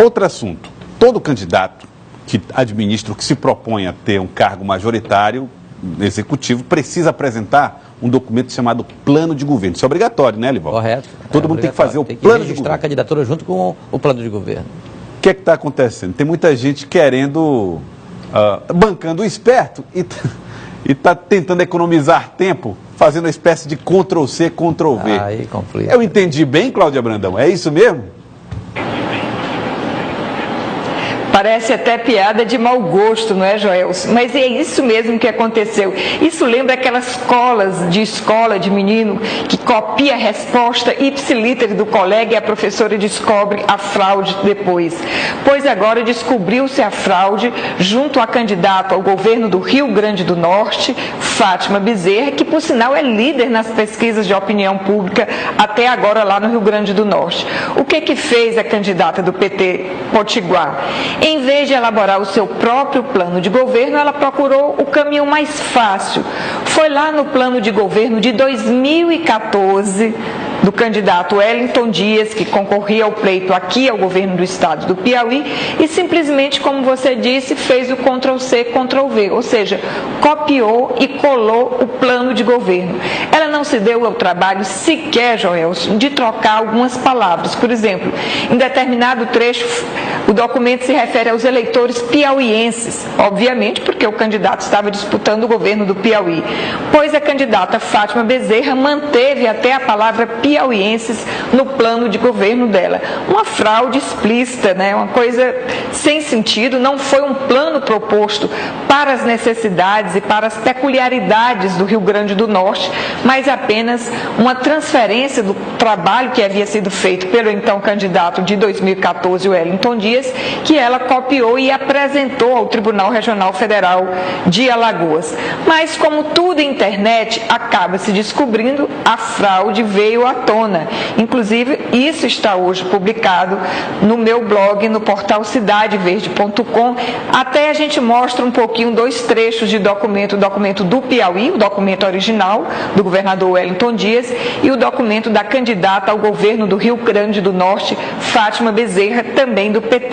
Outro assunto, todo candidato que administra, que se propõe a ter um cargo majoritário executivo, precisa apresentar um documento chamado plano de governo. Isso é obrigatório, né, Livaldo? Correto. Todo mundo tem que fazer o plano de governo. Registrar a candidatura junto com o plano de governo. O que é que está acontecendo? Tem muita gente querendo, bancando o esperto e está tentando economizar tempo, fazendo uma espécie de Ctrl-C, Ctrl-V. Aí complica. Eu entendi bem, Cláudia Brandão? É isso mesmo? Parece até piada de mau gosto, não é, Joelson? Mas é isso mesmo que aconteceu. Isso lembra aquelas escola de menino que copia a resposta ipsiliter do colega e a professora descobre a fraude depois. Pois agora descobriu-se a fraude junto à candidata ao governo do Rio Grande do Norte, Fátima Bezerra, que por sinal é líder nas pesquisas de opinião pública até agora lá no Rio Grande do Norte. O que fez a candidata do PT Potiguar? Em vez de elaborar o seu próprio plano de governo, ela procurou o caminho mais fácil. Foi lá no plano de governo de 2014, do candidato Wellington Dias, que concorria ao pleito aqui ao governo do estado do Piauí, e simplesmente, como você disse, fez o Ctrl-C, Ctrl-V, ou seja, copiou e colou o plano de governo. Ela não se deu ao trabalho sequer, Joelson, de trocar algumas palavras. Por exemplo, em determinado trecho, o documento se refere aos eleitores piauienses, obviamente porque o candidato estava disputando o governo do Piauí, pois a candidata Fátima Bezerra manteve até a palavra piauienses no plano de governo dela. Uma fraude explícita, né? Uma coisa sem sentido, não foi um plano proposto para as necessidades e para as peculiaridades do Rio Grande do Norte, mas apenas uma transferência do trabalho que havia sido feito pelo então candidato de 2014, Wellington Dias, que ela copiou e apresentou ao Tribunal Regional Federal de Alagoas. Mas como tudo em internet acaba se descobrindo, a fraude veio à tona. Inclusive, isso está hoje publicado no meu blog, no portal cidadeverde.com. Até a gente mostra um pouquinho dois trechos de documento, o documento do Piauí, o documento original do governador Wellington Dias, e o documento da candidata ao governo do Rio Grande do Norte, Fátima Bezerra, também do PT.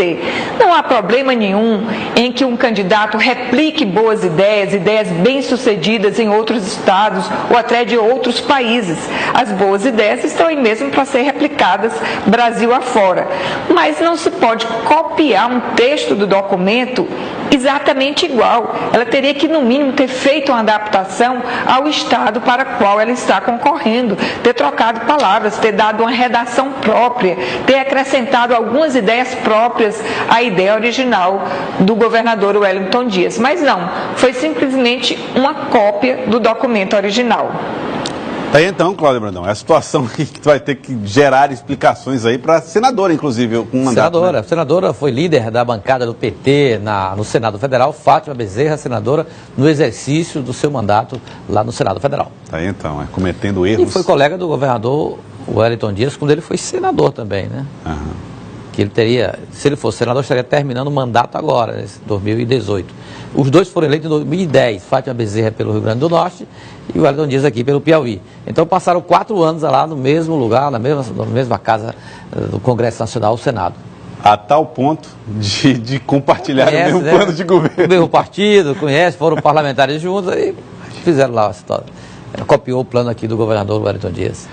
Não há problema nenhum em que um candidato replique boas ideias, ideias bem-sucedidas em outros estados ou até de outros países. As boas ideias estão aí mesmo para ser replicadas Brasil afora. Mas não se pode copiar um texto do documento exatamente igual. Ela teria que, no mínimo, ter feito uma adaptação ao estado para o qual ela está concorrendo, ter trocado palavras, ter dado uma redação própria, ter acrescentado algumas ideias próprias à ideia original do governador Wellington Dias. Mas não, foi simplesmente uma cópia do documento original. Tá aí então, Cláudia Brandão, é a situação que tu vai ter que gerar explicações aí para a senadora, inclusive, com um mandato. A senadora foi líder da bancada do PT no Senado Federal, Fátima Bezerra, senadora, no exercício do seu mandato lá no Senado Federal. Tá aí então, cometendo erros. E foi colega do governador Wellington Dias, quando ele foi senador também, né? Aham. Que ele teria, se ele fosse senador, estaria terminando o mandato agora, em 2018. Os dois foram eleitos em 2010, Fátima Bezerra pelo Rio Grande do Norte e o Wellington Dias aqui pelo Piauí. Então passaram 4 anos lá no mesmo lugar, na mesma casa do Congresso Nacional, o Senado. A tal ponto de compartilhar Conhece, o mesmo plano de governo. O mesmo partido, conhece, foram parlamentares juntos e fizeram lá a história. Copiou o plano aqui do governador Wellington Dias.